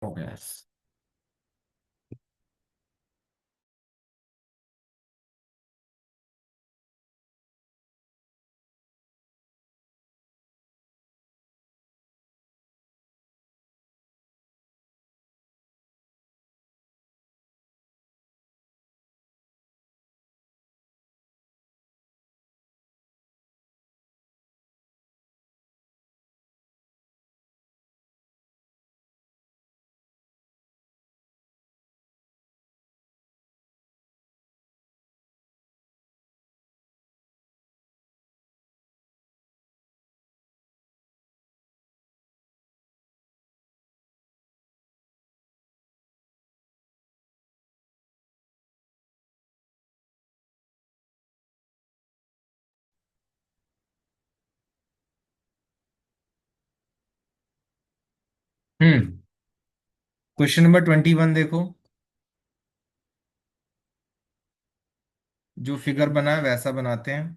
हो गया। Question number 21 देखो। जो फिगर बना है वैसा बनाते हैं।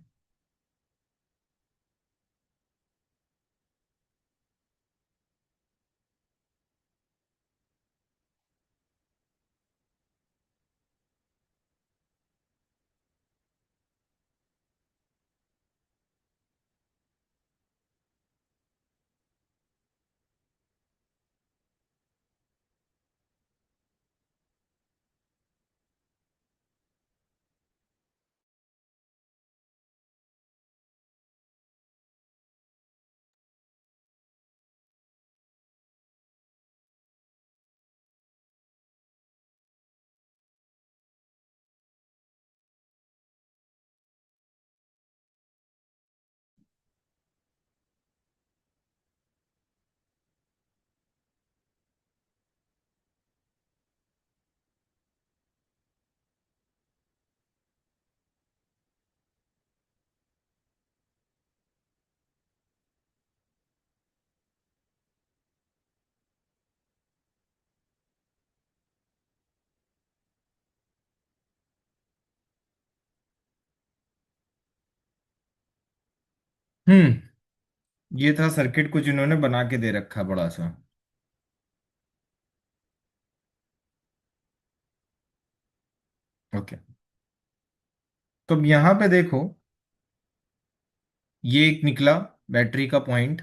हम्म ये था सर्किट कुछ इन्होंने बना के दे रखा बड़ा सा। ओके। तो अब यहां पे देखो, ये एक निकला बैटरी का पॉइंट,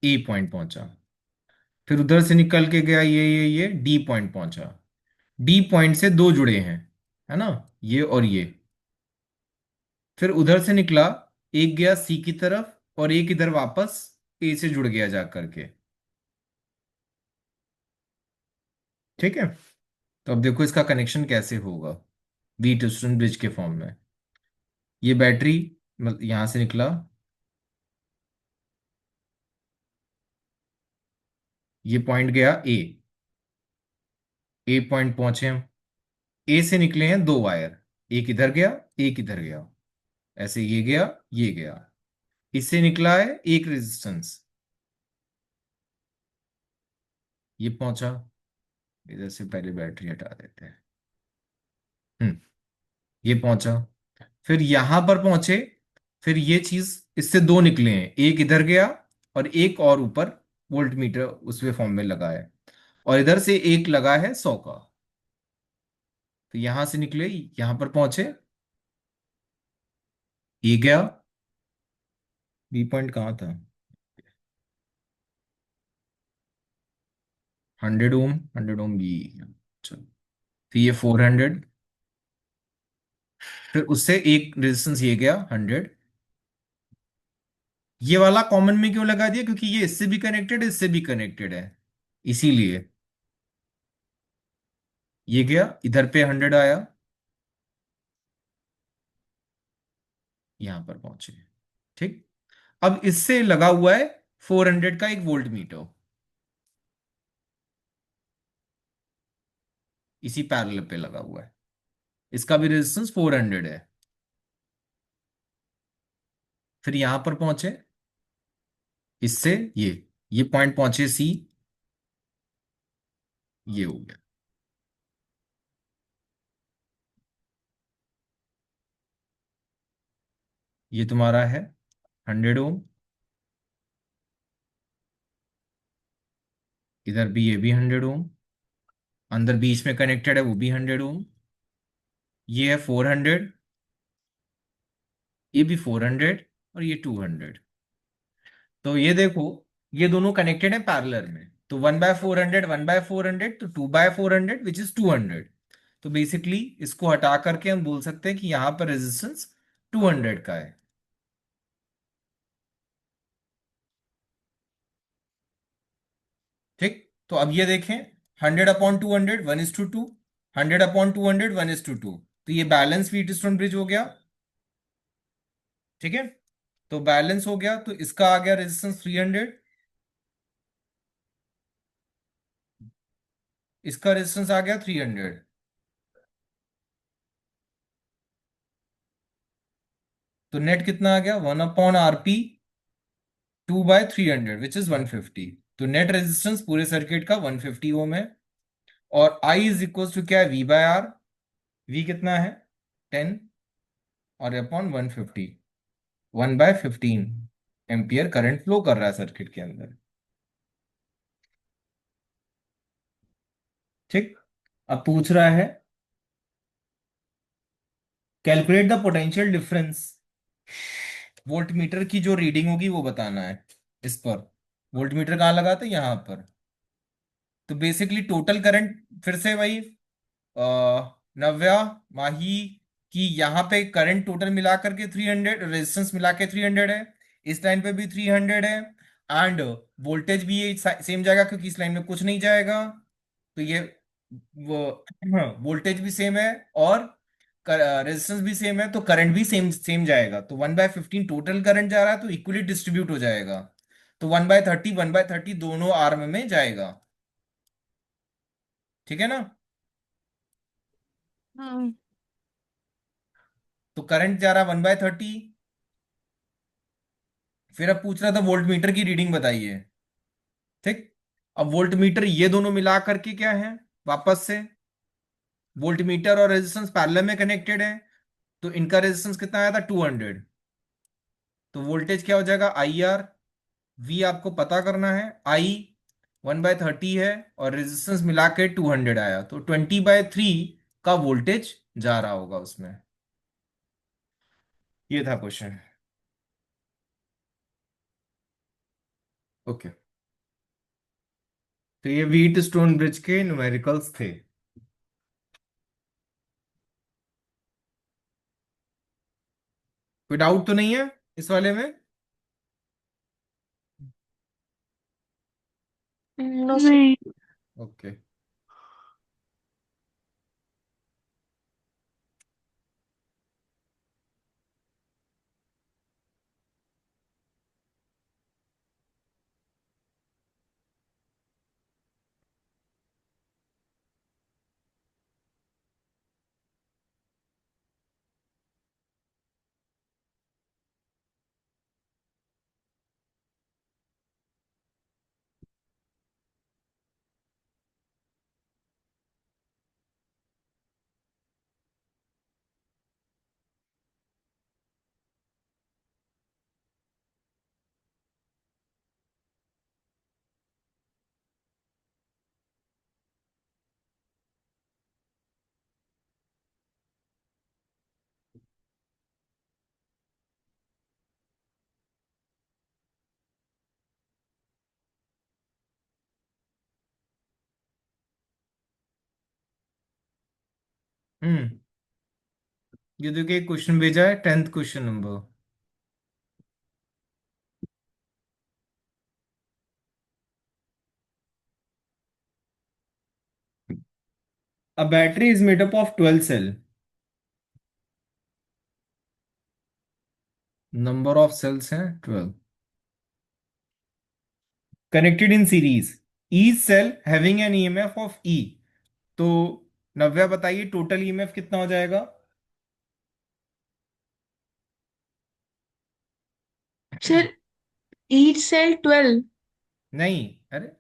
ए पॉइंट पहुंचा। फिर उधर से निकल के गया ये डी पॉइंट पहुंचा। डी पॉइंट से दो जुड़े हैं, है ना, ये और ये। फिर उधर से निकला, एक गया सी की तरफ और एक इधर वापस ए से जुड़ गया जा करके। ठीक है। तो अब देखो इसका कनेक्शन कैसे होगा वी ट्विस्टन ब्रिज के फॉर्म में। ये बैटरी मतलब यहां से निकला, ये पॉइंट गया ए पॉइंट पहुंचे हम। ए से निकले हैं दो वायर, एक इधर गया एक इधर गया, ऐसे ये गया ये गया। इससे निकला है एक रेजिस्टेंस, ये पहुंचा। इधर से पहले बैटरी हटा देते हैं। हम्म ये पहुंचा। फिर यहां पर पहुंचे। फिर ये चीज, इससे दो निकले हैं, एक इधर गया और एक और ऊपर वोल्ट मीटर उसके फॉर्म में लगा है। और इधर से एक लगा है 100 का। तो यहां से निकले, यहां पर पहुंचे, ये गया। बी पॉइंट कहाँ था? 100 ओम, 100 ओम बी। चलो, फिर ये 400। फिर उससे एक रेजिस्टेंस ये गया 100। ये वाला कॉमन में क्यों लगा दिया? क्योंकि ये इससे भी कनेक्टेड है, इससे भी कनेक्टेड है, इसीलिए। ये गया इधर पे 100 आया, यहां पर पहुंचे। ठीक। अब इससे लगा हुआ है 400 का एक वोल्ट मीटर, इसी पैरेलल पे लगा हुआ है। इसका भी रेजिस्टेंस 400 है। फिर यहां पर पहुंचे, इससे ये पॉइंट पहुंचे सी, ये हो गया। ये तुम्हारा है 100 ओम। इधर भी ये भी 100 ओम, अंदर बीच में कनेक्टेड है वो भी 100 ओम, ये है 400, ये भी 400, और ये 200। तो ये देखो, ये दोनों कनेक्टेड है पैरेलल में, तो 1/400, 1/400, तो 2/400 विच इज 200। तो बेसिकली इसको हटा करके हम बोल सकते हैं कि यहां पर रेजिस्टेंस 200 का है। ठीक। तो अब ये देखें, 100/200, 1:2, 100/200, 1:2, तो ये बैलेंस व्हीटस्टोन ब्रिज हो गया। ठीक है, तो बैलेंस हो गया, तो इसका आ गया रेजिस्टेंस 300, इसका रेजिस्टेंस आ गया 300। तो नेट कितना आ गया, 1/RP 2/300 विच इज 150। तो नेट रेजिस्टेंस पूरे सर्किट का 150 ओम है। और आई इज इक्वल टू क्या है, V/R। वी कितना है, 10, और अपॉन 150, 1/15 एम्पियर करंट फ्लो कर रहा है सर्किट के अंदर। ठीक। अब पूछ रहा है calculate the potential difference, volt meter की जो रीडिंग होगी वो बताना है इस पर। वोल्ट मीटर कहाँ लगाते हैं, यहां पर। तो बेसिकली टोटल करंट, फिर से वही, नव्या, माही, की यहाँ पे करंट टोटल मिला करके 300, रेजिस्टेंस मिला के 300 है, इस लाइन पे भी 300 है, एंड वोल्टेज भी ये सेम जाएगा क्योंकि इस लाइन में कुछ नहीं जाएगा। तो ये वो, हाँ, वोल्टेज भी सेम है, और रेजिस्टेंस भी सेम है, तो करंट भी सेम सेम जाएगा। तो 1/15 टोटल करंट जा रहा है, तो इक्वली डिस्ट्रीब्यूट हो जाएगा। तो 1/30, 1/30 दोनों आर्म में जाएगा। ठीक है ना। हम्म। तो करंट जा रहा है 1/30। फिर अब पूछ रहा था वोल्ट मीटर की रीडिंग बताइए। ठीक। अब वोल्ट मीटर ये दोनों मिला करके क्या है, वापस से वोल्ट मीटर और रेजिस्टेंस पैरेलल में कनेक्टेड है, तो इनका रेजिस्टेंस कितना आया था, 200। तो वोल्टेज क्या हो जाएगा, IR। V आपको पता करना है, I 1/30 है, और रेजिस्टेंस मिला के 200 आया, तो 20/3 का वोल्टेज जा रहा होगा उसमें। ये था क्वेश्चन। ओके। तो ये व्हीट स्टोन ब्रिज के न्यूमेरिकल्स थे। कोई डाउट तो नहीं है इस वाले में। No sir. नहीं। ओके। हम्म। ये देखिए एक क्वेश्चन भेजा है, 10th question number. A battery is made up of 12 cell. Number of cells हैं 12, connected in series, each cell having an EMF of E। तो नव्या बताइए टोटल EMF कितना हो जाएगा। Sir each cell 12। नहीं, अरे,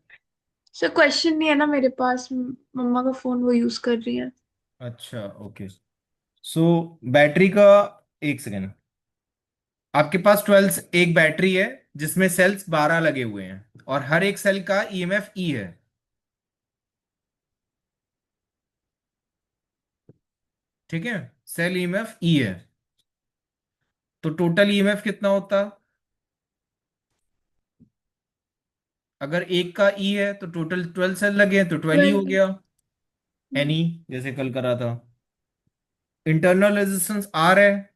सर क्वेश्चन नहीं है ना मेरे पास, मम्मा का फोन वो यूज कर रही है। अच्छा, ओके। सो बैटरी का, एक सेकेंड, आपके पास 12 एक बैटरी है जिसमें सेल्स 12 लगे हुए हैं, और हर एक सेल का EMF E है। ठीक है, सेल ईएमएफ ई है, तो टोटल ईएमएफ कितना होता? अगर एक का ई है तो टोटल 12 सेल लगे हैं तो 12 ही हो 12। गया। एनी, जैसे कल करा था। इंटरनल रेजिस्टेंस आर है,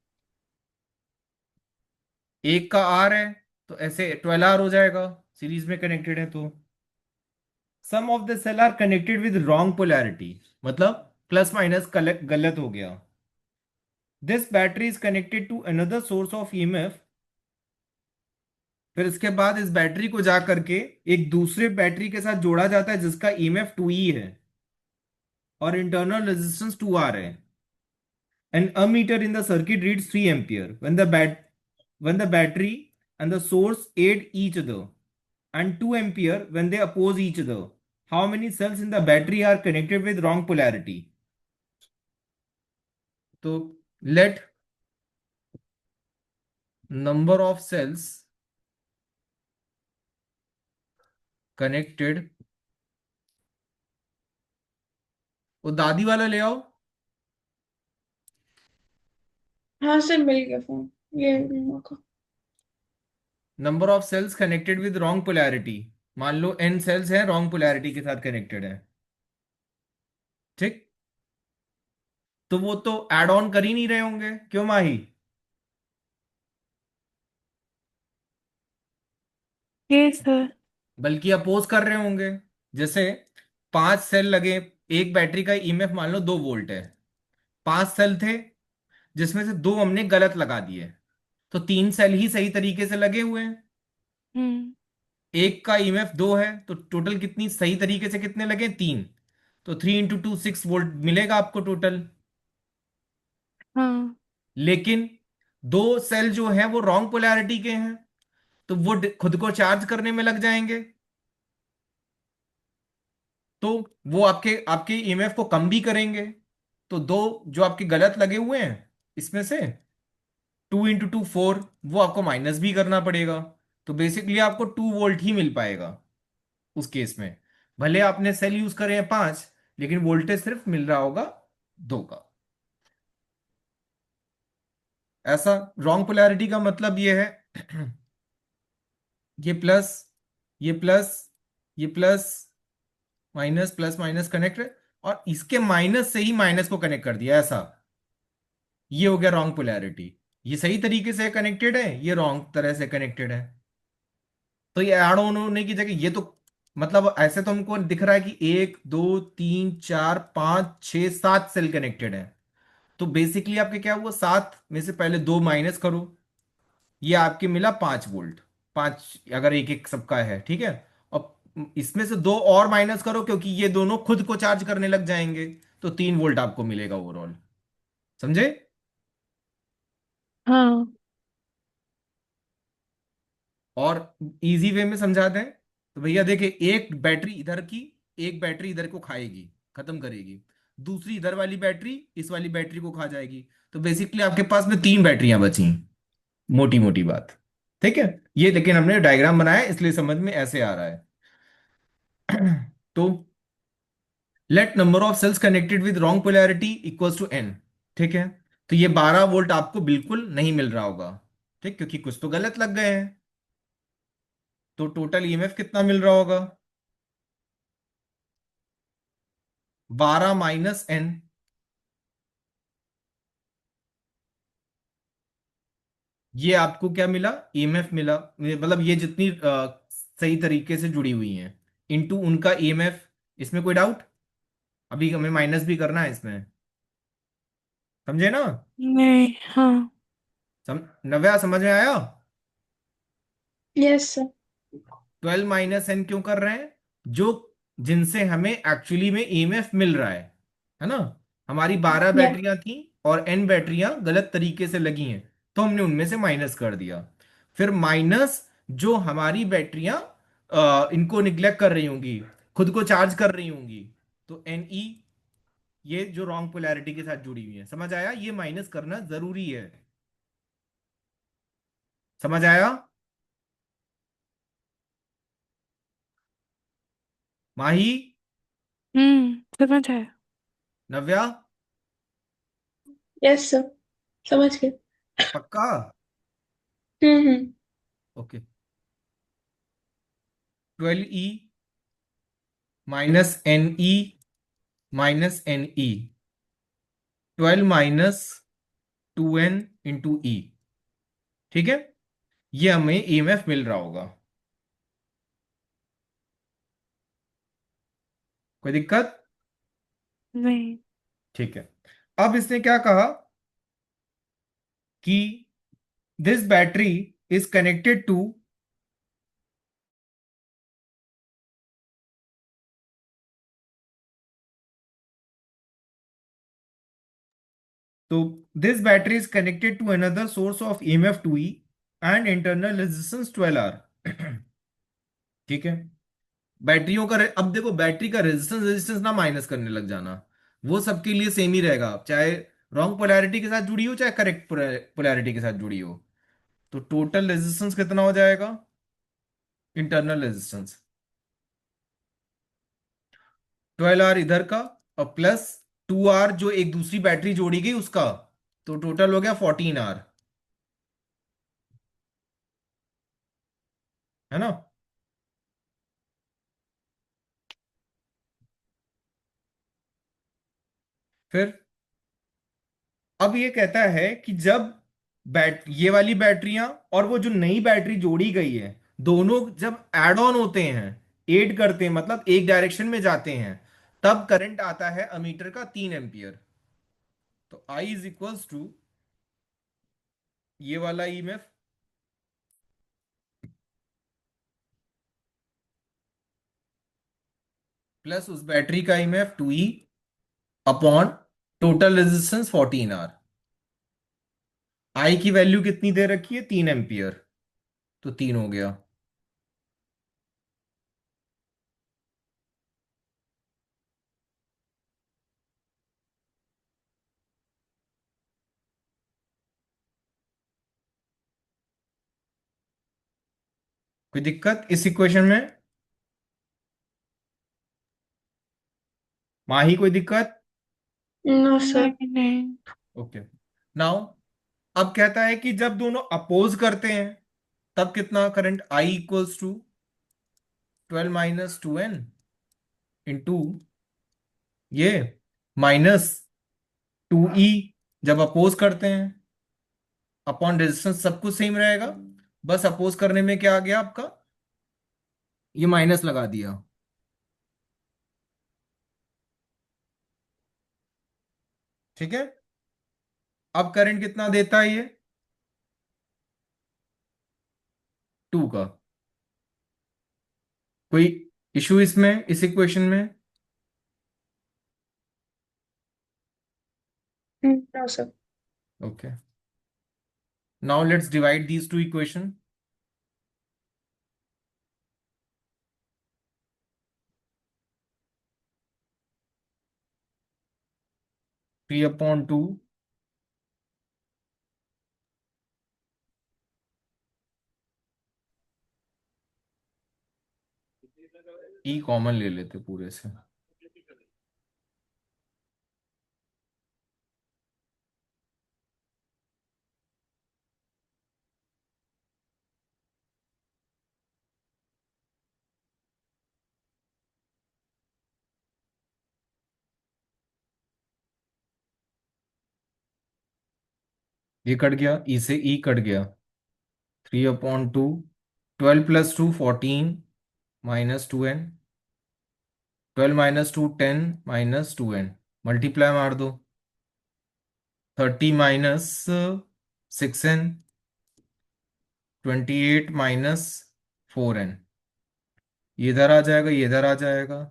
एक का आर है, तो ऐसे 12 आर हो जाएगा, सीरीज में कनेक्टेड है तो। Some of the cell are connected with wrong polarity, मतलब प्लस माइनस गलत हो गया। This battery is connected to another source of EMF. फिर इसके बाद इस बैटरी को जा करके एक दूसरे बैटरी के साथ जोड़ा जाता है जिसका ईएमएफ 2E है और इंटरनल रेजिस्टेंस 2R है। An ammeter in the circuit reads 3 ampere when the battery and the source aid each other, and 2 ampere when they oppose each other. How many cells in the battery are connected with wrong polarity? So let number of cells connected, वो दादी वाला ले आओ। हाँ sir, मिल गया phone. ये मम्मा का। Number of cells connected with wrong polarity, मान लो n सेल्स हैं रॉन्ग पोलैरिटी के साथ कनेक्टेड है, ठीक? तो वो तो ऐड ऑन कर ही नहीं रहे होंगे, क्यों माही? Yes sir. बल्कि अपोज कर रहे होंगे। जैसे 5 सेल लगे, एक बैटरी का ईएमएफ मान लो 2 वोल्ट है, 5 सेल थे जिसमें से दो हमने गलत लगा दिए, तो 3 सेल ही सही तरीके से लगे हुए हैं। हम्म। एक का ईएमएफ 2 है तो टोटल कितनी सही तरीके से कितने लगे? 3। तो 3 × 2 6 वोल्ट मिलेगा आपको टोटल। हाँ। लेकिन 2 सेल जो है वो रॉन्ग पोलैरिटी के हैं, तो वो खुद को चार्ज करने में लग जाएंगे, तो वो आपके आपके ईएमएफ को कम भी करेंगे। तो दो जो आपके गलत लगे हुए हैं इसमें से 2 × 2 4, वो आपको माइनस भी करना पड़ेगा। तो बेसिकली आपको 2 वोल्ट ही मिल पाएगा उस केस में। भले आपने सेल यूज करे हैं 5, लेकिन वोल्टेज सिर्फ मिल रहा होगा 2 का। ऐसा रॉन्ग पोलैरिटी का मतलब ये है ये प्लस, ये प्लस, ये plus, minus plus minus connect, और इसके माइनस से ही माइनस को कनेक्ट कर दिया, ऐसा। ये हो गया रॉन्ग पोलैरिटी। ये सही तरीके से कनेक्टेड है, ये रॉन्ग तरह से कनेक्टेड है। तो ये ऐड ऑन होने की जगह ये तो, मतलब ऐसे तो हमको दिख रहा है कि 1 2 3 4 5 6 7 सेल कनेक्टेड है। तो बेसिकली आपके क्या हुआ, 7 में से पहले 2 माइनस करो, ये आपके मिला 5 वोल्ट। 5 अगर एक एक सबका है, ठीक है। और इसमें से दो और माइनस करो क्योंकि ये दोनों खुद को चार्ज करने लग जाएंगे, तो 3 वोल्ट आपको मिलेगा ओवरऑल। समझे? हाँ। और इजी वे में समझा दें तो भैया देखिए, एक बैटरी इधर की, एक बैटरी इधर को खाएगी, खत्म करेगी। दूसरी इधर वाली बैटरी इस वाली बैटरी को खा जाएगी। तो बेसिकली आपके पास में 3 बैटरियां बची, मोटी मोटी बात। ठीक है, ये लेकिन हमने डायग्राम बनाया है, इसलिए समझ में ऐसे आ रहा है। तो let number of cells connected with wrong polarity equals to n। ठीक है, तो ये 12 वोल्ट आपको बिल्कुल नहीं मिल रहा होगा, ठीक, क्योंकि कुछ तो गलत लग गए हैं। तो टोटल ईएमएफ कितना मिल रहा होगा? 12 - n। ये आपको क्या मिला? ईएमएफ मिला, मतलब ये जितनी सही तरीके से जुड़ी हुई हैं इनटू उनका ईएमएफ। इसमें कोई डाउट? अभी हमें माइनस भी करना है इसमें, समझे ना? नहीं। हाँ। नव्या, समझ में आया? Yes sir. 12 - n क्यों कर रहे हैं? जो जिनसे हमें एक्चुअली में ईएमएफ मिल रहा है ना। हमारी 12 यस। बैटरियां थी और n बैटरियां गलत तरीके से लगी हैं, तो हमने उनमें से माइनस कर दिया। फिर माइनस जो हमारी बैटरियां इनको निग्लेक्ट कर रही होंगी, खुद को चार्ज कर रही होंगी, तो Ne, ये जो रॉन्ग पोलैरिटी के साथ जुड़ी हुई है। समझ आया? ये माइनस करना जरूरी है। समझ आया माही? समझ आया। नव्या? यस सर, समझ गए। पक्का? हम्म। Okay. 12E -NE - 12 -2N × E। ठीक है, ये हमें ईएमएफ मिल रहा होगा। कोई दिक्कत? नहीं। ठीक है। अब इसने क्या कहा कि this battery is connected to, तो this battery is connected to another source of EMF 2E and internal resistance 12R। ठीक है। बैटरियों का अब देखो, बैटरी का रेजिस्टेंस रेजिस्टेंस ना माइनस करने लग जाना, वो सबके लिए सेम ही रहेगा, चाहे रॉन्ग पोलैरिटी के साथ जुड़ी हो चाहे करेक्ट पोलैरिटी के साथ जुड़ी हो। तो टोटल रेजिस्टेंस कितना हो जाएगा? इंटरनल रेजिस्टेंस 12R इधर का, और प्लस 2R जो एक दूसरी बैटरी जोड़ी गई उसका, तो टोटल हो गया 14R। है ना? फिर अब ये कहता है कि जब ये वाली बैटरियां और वो जो नई बैटरी जोड़ी गई है, दोनों जब एड ऑन होते हैं, एड करते हैं मतलब एक डायरेक्शन में जाते हैं, तब करंट आता है अमीटर का 3 एम्पियर। तो आई इज इक्वल्स टू ये वाला ईएमएफ प्लस उस बैटरी का EMF 2E upon total resistance 14R। आई की वैल्यू कितनी दे रखी है? 3 एम्पियर। तो 3 हो गया। कोई दिक्कत इस इक्वेशन में? माही कोई दिक्कत? No sir. नहीं नहीं। ओके। नाउ अब कहता है कि जब दोनों अपोज करते हैं, तब कितना current? I equals to 12 - 2N ये -2E, जब अपोज करते हैं, अपॉन रेजिस्टेंस सब कुछ सेम रहेगा, बस अपोज करने में क्या आ गया आपका, ये माइनस लगा दिया। ठीक है। अब करंट कितना देता है ये? 2 का। कोई इशू इसमें, इस इक्वेशन में? No sir. Okay. Now let's divide these two equation. 3/2, E common ले लेते पूरे से। ये कट गया, ई से ई कट गया। 3/2, 12 + 2 14 -2N, 12 - 2 10 -2N, मल्टीप्लाई मार दो। 30 -6N, 28 - 4N। ये इधर आ जाएगा, ये इधर आ जाएगा,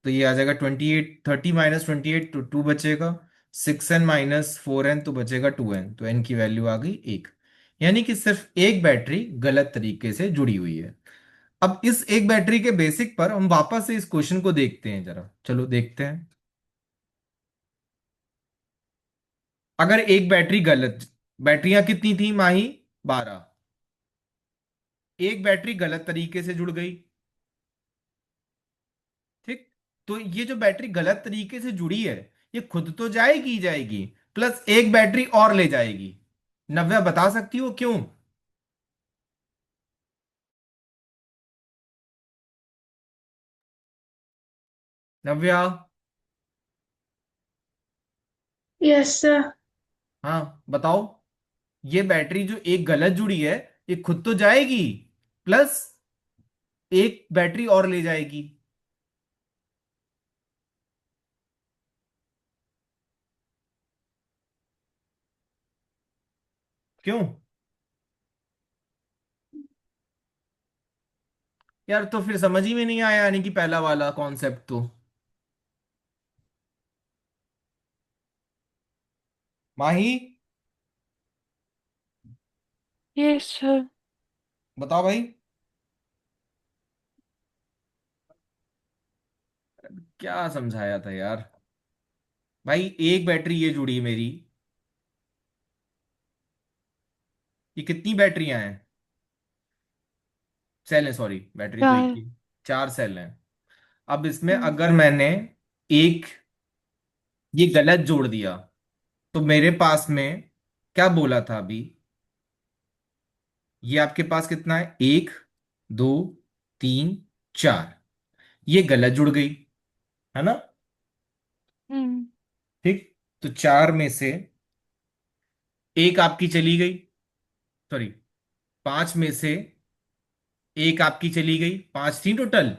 तो ये आ जाएगा 28। 30 -28 तो 2 बचेगा, 6N - 4N तो बचेगा 2N, तो N की वैल्यू आ गई 1। यानी कि सिर्फ एक बैटरी गलत तरीके से जुड़ी हुई है। अब इस एक बैटरी के बेसिक पर हम वापस से इस क्वेश्चन को देखते हैं जरा, चलो देखते हैं। अगर एक बैटरी गलत, बैटरियां कितनी थी माही? 12। एक बैटरी गलत तरीके से जुड़ गई। ठीक। तो ये जो बैटरी गलत तरीके से जुड़ी है, ये खुद तो जाएगी ही जाएगी, प्लस एक बैटरी और ले जाएगी। नव्या बता सकती हो क्यों? नव्या। Yes sir. हाँ बताओ। ये बैटरी जो एक गलत जुड़ी है, ये खुद तो जाएगी, प्लस एक बैटरी और ले जाएगी। क्यों? यार तो फिर समझ ही में नहीं आया, यानी कि पहला वाला कॉन्सेप्ट तो। माही, यस सर। बताओ भाई। क्या समझाया था यार? भाई एक बैटरी ये जुड़ी है मेरी। ये कितनी बैटरियां हैं? सेल है, सॉरी, बैटरी तो एक चार। ही। चार सेल हैं। अब इसमें अगर मैंने एक ये गलत जोड़ दिया, तो मेरे पास में क्या बोला था अभी? ये आपके पास कितना है? एक, दो, तीन, चार। ये गलत जुड़ गई, है ना? हम्म। ठीक। तो चार में से एक आपकी चली गई, सॉरी, पांच में से एक आपकी चली गई, पांच थी टोटल,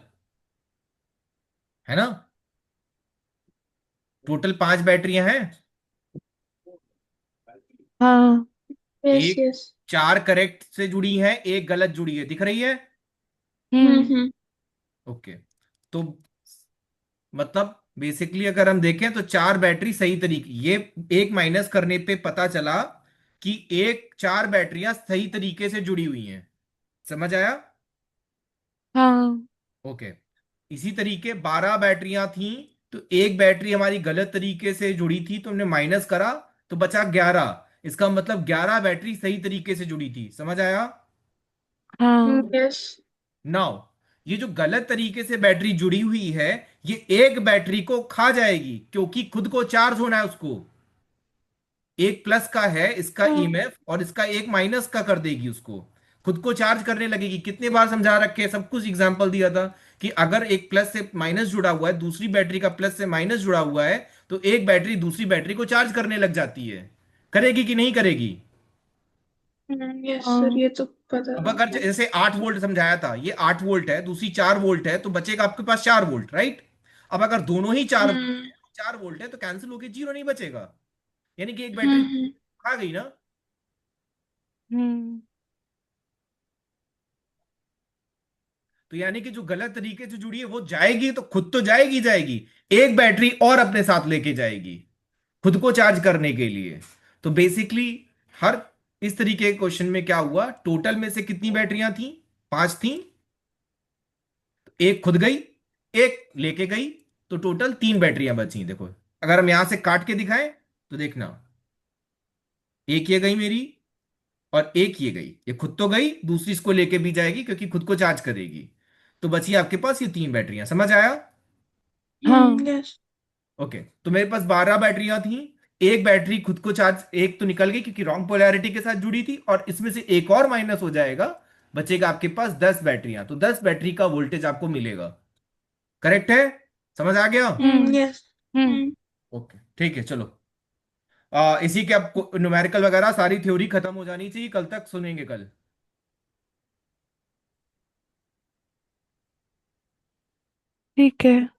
है ना? टोटल पांच बैटरियां हैं। हाँ। यस एक, यस। चार करेक्ट से जुड़ी है, एक गलत जुड़ी है, दिख रही है? हम्म। हम्म। ओके। तो मतलब बेसिकली अगर हम देखें तो चार बैटरी सही तरीके, ये एक माइनस करने पे पता चला कि एक चार बैटरियां सही तरीके से जुड़ी हुई हैं। समझ आया? हाँ। ओके। इसी तरीके 12 बैटरियां थी, तो एक बैटरी हमारी गलत तरीके से जुड़ी थी तो हमने माइनस करा, तो बचा 11। इसका मतलब 11 बैटरी सही तरीके से जुड़ी थी। समझ आया? हाँ। यस। नाउ, ये जो गलत तरीके से बैटरी जुड़ी हुई है, ये एक बैटरी को खा जाएगी, क्योंकि खुद को चार्ज होना है उसको। एक प्लस का है इसका हाँ। ईएमएफ, और इसका एक माइनस का कर देगी उसको। खुद को चार्ज करने लगेगी। कितने बार समझा रखे हैं, सब कुछ एग्जांपल दिया था कि अगर एक प्लस से माइनस जुड़ा हुआ है, दूसरी बैटरी का प्लस से माइनस जुड़ा हुआ है, तो एक बैटरी दूसरी बैटरी को चार्ज करने लग जाती है। करेगी कि नहीं करेगी? यस सर, हाँ। ये तो पता अब था। अगर जैसे 8 वोल्ट समझाया था, ये 8 वोल्ट है, दूसरी 4 वोल्ट है, तो बचेगा आपके पास 4 वोल्ट, राइट? अब अगर दोनों ही चार हम्म 4 वोल्ट है, तो कैंसिल होके जीरो नहीं बचेगा, यानी कि एक बैटरी हम्म। खा गई ना। हम्म। तो यानी कि जो गलत तरीके से जुड़ी है वो जाएगी, तो खुद तो जाएगी जाएगी, एक बैटरी और अपने साथ लेके जाएगी खुद को चार्ज करने के लिए। तो बेसिकली हर इस तरीके के क्वेश्चन में क्या हुआ, टोटल में से कितनी बैटरियां थी? पांच थी। एक खुद गई, एक लेके गई, तो टोटल तीन बैटरियां बची। देखो, अगर हम यहां से काट के दिखाएं तो देखना, एक ये गई मेरी, और एक ये गई। ये खुद तो गई, दूसरी इसको लेके भी जाएगी क्योंकि खुद को चार्ज करेगी। तो बची आपके पास ये तीन बैटरियां। समझ आया? हाँ। यस। ओके। तो मेरे पास 12 बैटरियां थी। एक बैटरी खुद को चार्ज, एक तो निकल गई क्योंकि रॉन्ग पोलैरिटी के साथ जुड़ी थी, और इसमें से एक और माइनस हो जाएगा। बचेगा आपके पास 10 बैटरियां, तो 10 बैटरी का वोल्टेज आपको मिलेगा। करेक्ट है? समझ आ गया? हम्म। यस। हम्म। ओके, ठीक है, चलो। इसी के आपको न्यूमेरिकल वगैरह सारी थ्योरी खत्म हो जानी चाहिए, कल तक सुनेंगे कल। ठीक है।